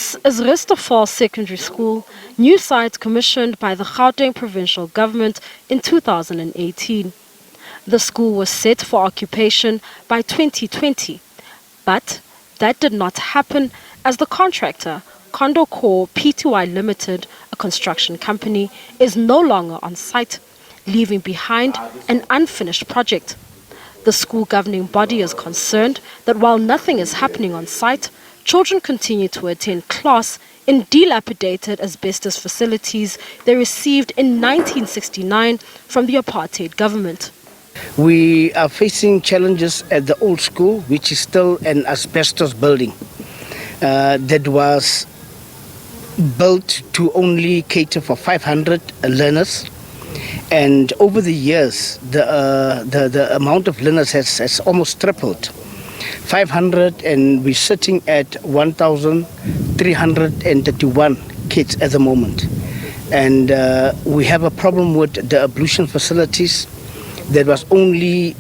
This is Rus-Ter-Vaal Secondary School, new site commissioned by the Gauteng Provincial Government in 2018. The school was set for occupation by 2020, but that did not happen as the contractor, Condocor Pty Limited, a construction company, is no longer on site, leaving behind an unfinished project. The school governing body is concerned that while nothing is happening on site, children continue to attend class in dilapidated asbestos facilities they received in 1969 from the apartheid government. We are facing challenges at the old school, which is still an asbestos building that was built to only cater for 500 learners. And over the years, the amount of learners has almost tripled. 500, and we're sitting at 1,331 kids at the moment. And we have a problem with the ablution facilities that was only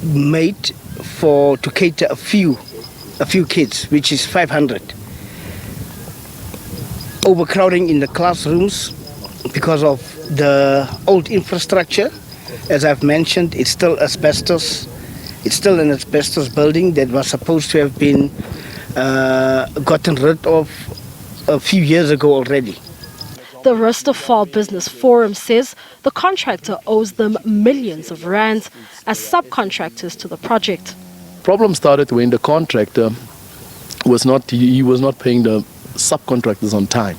made to cater a few kids, which is 500. Overcrowding in the classrooms because of the old infrastructure. As I've mentioned, it's still asbestos. It's still an asbestos building that was supposed to have been gotten rid of a few years ago already. The Rus-Ter-Vaal Business Forum says the contractor owes them millions of rands as subcontractors to the project. Problem started when the contractor was not paying the subcontractors on time.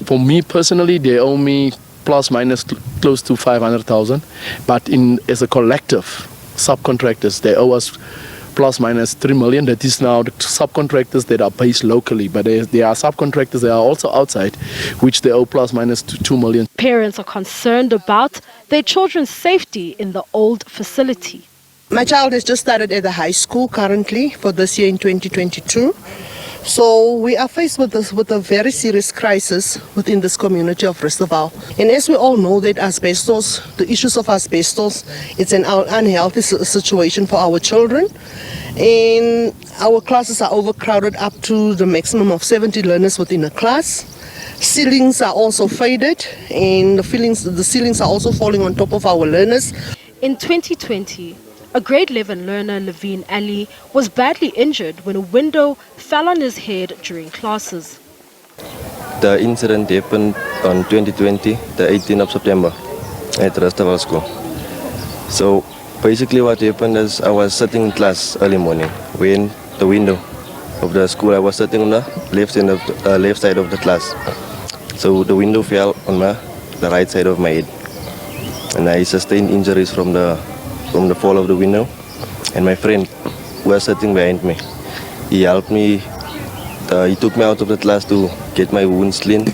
For me personally, they owe me plus minus close to 500,000, but as a collective, subcontractors, they owe us plus minus 3 million. That is now the subcontractors that are based locally, but there are subcontractors that are also outside, which they owe plus minus 2 million. Parents are concerned about their children's safety in the old facility. My child has just started at the high school currently for this year in 2022. So we are faced with a very serious crisis within this community of Rus-Ter-Vaal. And as we all know that asbestos, the issues of asbestos, it's an unhealthy situation for our children. And our classes are overcrowded up to the maximum of 70 learners within a class. Ceilings are also faded, and the ceilings are also falling on top of our learners. In 2020, a grade 11 learner, Levine Ali, was badly injured when a window fell on his head during classes. The incident happened on 2020, the 18th of September, at Rus-Ter-Vaal School. So basically what happened is I was sitting in class early morning when the window of the school, I was sitting on the left side of the class. So the window fell on the right side of my head. And I sustained injuries from the fall of the window, and my friend was sitting behind me. He helped me, he took me out of the class to get my wounds clean,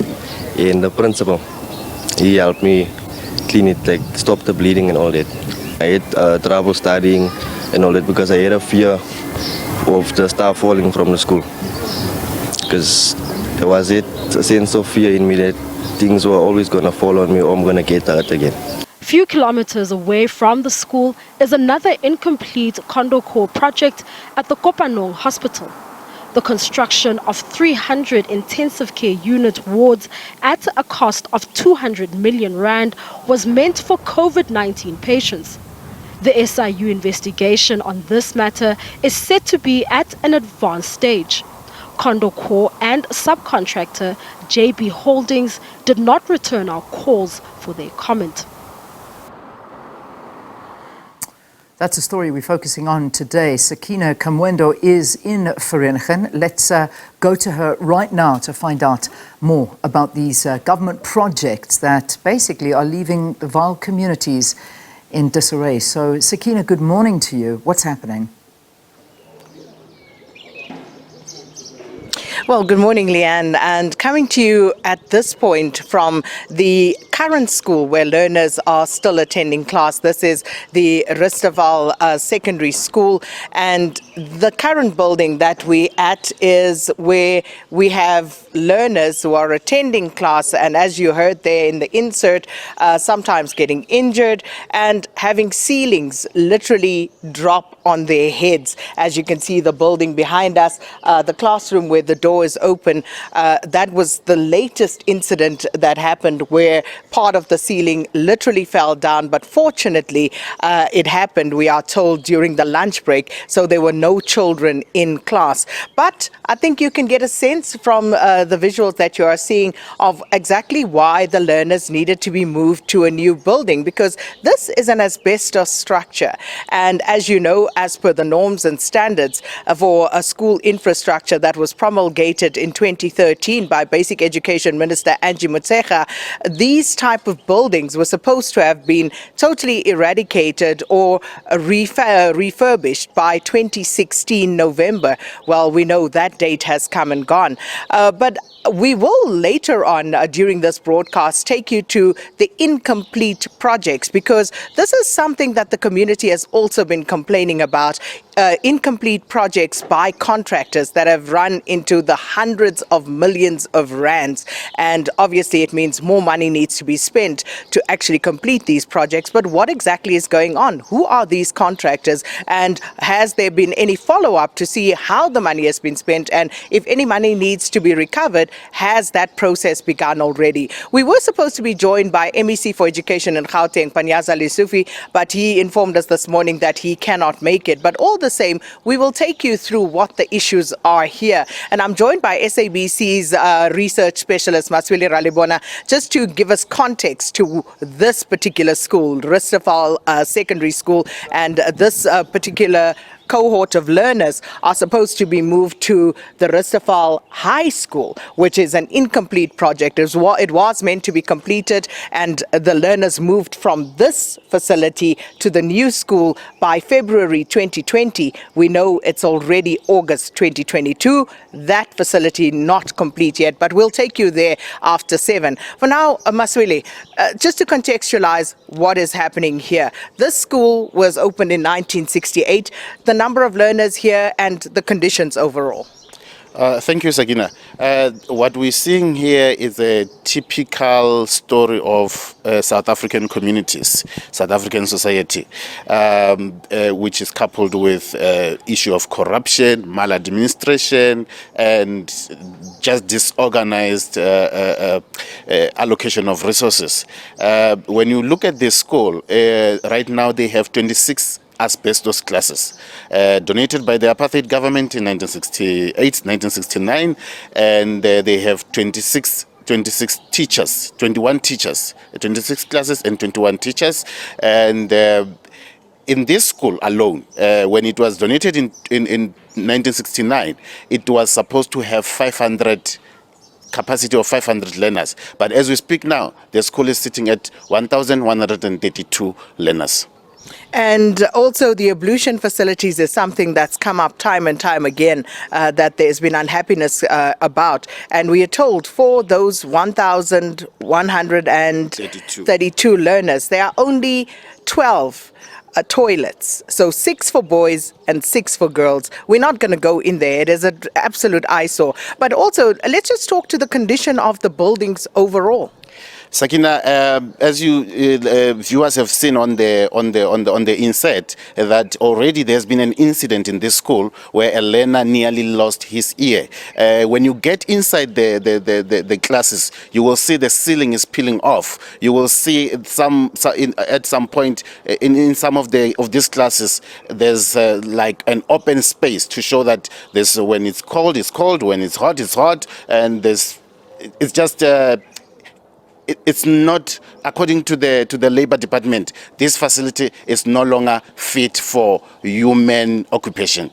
and the principal, he helped me clean it, like stop the bleeding and all that. I had trouble studying and all that because I had a fear of the staff falling from the school, because there was a sense of fear in me that things were always going to fall on me or I'm going to get hurt again. Few kilometers away from the school is another incomplete Condocor project at the Kopanong Hospital. The construction of 300 intensive care unit wards at a cost of 200 million rand was meant for COVID-19 patients. The SIU investigation on this matter is set to be at an advanced stage. Condocor and subcontractor JB Holdings did not return our calls for their comment. That's a story we're focusing on today. Sakina Kamwendo is in Vereeniging. Let's go to her right now to find out more about these government projects that basically are leaving the Vaal communities in disarray. So, Sakina, good morning to you. What's happening? Well, good morning, Leanne, and coming to you at this point from the current school where learners are still attending class. This is the Rus-Ter-Vaal Secondary School, and the current building that we're at is where we have learners who are attending class, and as you heard there in the insert, sometimes getting injured and having ceilings literally drop on their heads. As you can see, the building behind us, the classroom where the door is open, that was the latest incident that happened where part of the ceiling literally fell down, but fortunately it happened, we are told, during the lunch break, so there were no children in class. But I think you can get a sense from the visuals that you are seeing of exactly why the learners needed to be moved to a new building, because this is an asbestos structure, and as you know, as per the norms and standards for a school infrastructure that was promulgated in 2013 by Basic Education Minister Angie Motshekga, these type of buildings were supposed to have been totally eradicated or refurbished by 2016 November. Well, we know that date has come and gone. But we will later on during this broadcast take you to the incomplete projects, because this is something that the community has also been complaining about. Incomplete projects by contractors that have run into the hundreds of millions of rands, and obviously it means more money needs to be spent to actually complete these projects. But what exactly is going on? Who are these contractors, and has there been any follow-up to see how the money has been spent, and if any money needs to be recovered, has that process begun already? We were supposed to be joined by MEC for Education in Gauteng, Panyaza Lesufi, but he informed us this morning that he cannot make it. But all the same, we will take you through what the issues are here. And I'm joined by SABC's research specialist, Maswele Ralebona, just to give us context to this particular school, Rus-Ter-Vaal Secondary School, and this particular cohort of learners are supposed to be moved to the Rus-Ter-Vaal High School, which is an incomplete project. It was meant to be completed, and the learners moved from this facility to the new school by February 2020. We know it's already August 2022. That facility not complete yet, but we'll take you there after 7. For now, Maswele, just to contextualize what is happening here. This school was opened in 1968. The number of learners here and the conditions overall. Thank you, Sakina. What we're seeing here is a typical story of South African communities, South African society, which is coupled with issue of corruption, maladministration, and just disorganized allocation of resources. When you look at this school, right now they have 26 asbestos classes donated by the apartheid government in 1968, 1969, and they have 21 teachers, 26 classes and 21 teachers. And in this school alone, when it was donated in 1969, it was supposed to have 500 capacity of 500 learners. But as we speak now, the school is sitting at 1,132 learners. And also the ablution facilities is something that's come up time and time again, that there's been unhappiness about. And we are told for those 1,132 learners, there are only 12 toilets, so 6 for boys and 6 for girls. We're not going to go in there. It is an absolute eyesore. But also, let's just talk to the condition of the buildings overall. Sakina, as you viewers have seen on the insert, that already there's been an incident in this school where a learner nearly lost his ear. When you get inside the classes, you will see the ceiling is peeling off. You will see at some point in some of these classes, there's like an open space to show that there's, when it's cold, when it's hot, and it's just. It's not, according to the Labour Department, this facility is no longer fit for human occupation.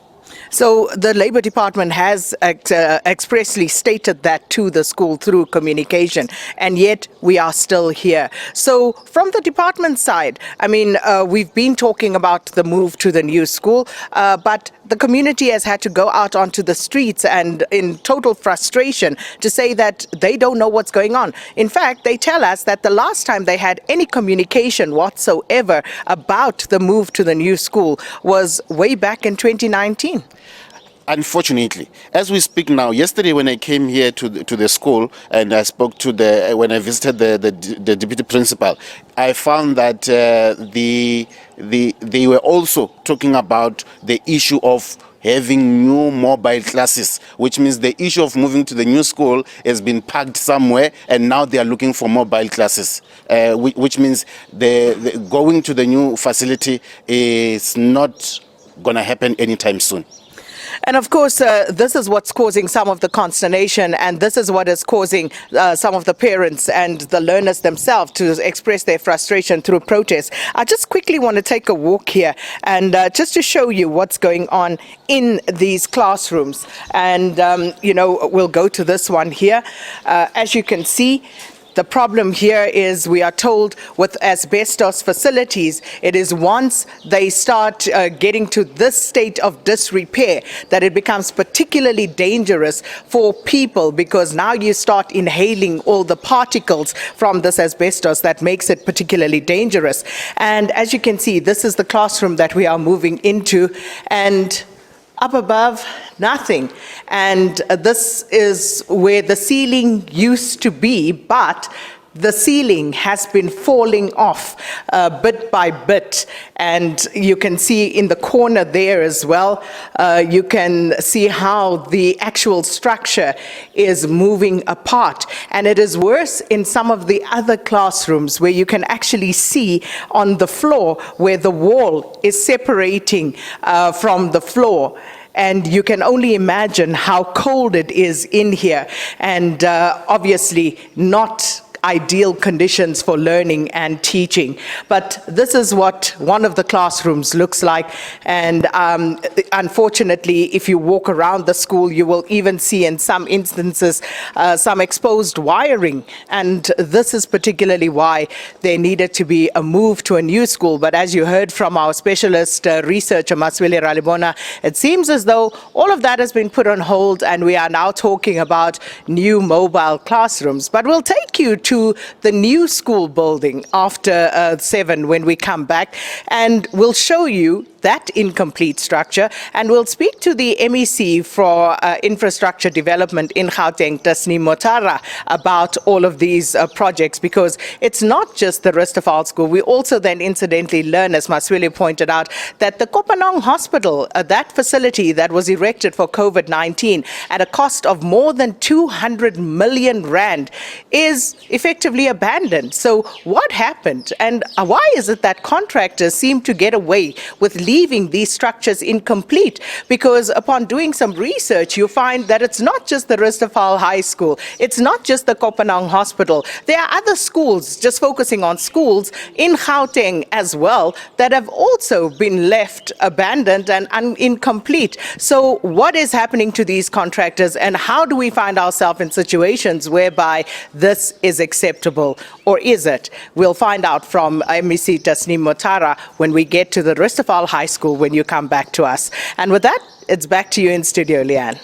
So the Labour Department has expressly stated that to the school through communication, and yet we are still here. So from the department side, I mean, we've been talking about the move to the new school, but the community has had to go out onto the streets and in total frustration to say that they don't know what's going on. In fact, they tell us that the last time they had any communication whatsoever about the move to the new school was way back in 2019. Unfortunately, as we speak now, yesterday when I came here to the school and I spoke to when I visited the deputy principal, I found that they were also talking about the issue of having new mobile classes, which means the issue of moving to the new school has been parked somewhere and now they are looking for mobile classes, which means the going to the new facility is not going to happen anytime soon. And of course, this is what's causing some of the consternation, and this is what is causing some of the parents and the learners themselves to express their frustration through protest. I just quickly want to take a walk here and just to show you what's going on in these classrooms. And, we'll go to this one here. As you can see, the problem here is we are told with asbestos facilities, it is once they start getting to this state of disrepair that it becomes particularly dangerous for people, because now you start inhaling all the particles from this asbestos that makes it particularly dangerous. And as you can see, this is the classroom that we are moving into, and up above, nothing. And this is where the ceiling used to be, but the ceiling has been falling off bit by bit. And you can see in the corner there as well, you can see how the actual structure is moving apart. And it is worse in some of the other classrooms where you can actually see on the floor where the wall is separating from the floor. And you can only imagine how cold it is in here, and obviously not ideal conditions for learning and teaching. But this is what one of the classrooms looks like. And unfortunately, if you walk around the school, you will even see in some instances some exposed wiring. And this is particularly why there needed to be a move to a new school. But as you heard from our specialist researcher, Maswele Ralebona, it seems as though all of that has been put on hold and we are now talking about new mobile classrooms. But we'll take you to the new school building after 7 when we come back, and we'll show you that incomplete structure, and we'll speak to the MEC for Infrastructure Development in Gauteng, Tasneem Motara, about all of these projects, because it's not just the Rus-Ter-Vaal School. We also then incidentally learn, as Maswele pointed out, that the Kopanong Hospital, that facility that was erected for COVID-19 at a cost of more than 200 million rand, is effectively abandoned. So what happened, and why is it that contractors seem to get away with leaving these structures incomplete? Because upon doing some research, you find that it's not just the Rus-Ter-Vaal High School, it's not just the Kopanong Hospital. There are other schools, just focusing on schools in Gauteng as well, that have also been left abandoned and incomplete. So what is happening to these contractors, and how do we find ourselves in situations whereby this is acceptable, or is it? We'll find out from MEC Tasneem Motara when we get to the Rus-Ter-Vaal High School when you come back to us. And with that, it's back to you in studio, Leanne.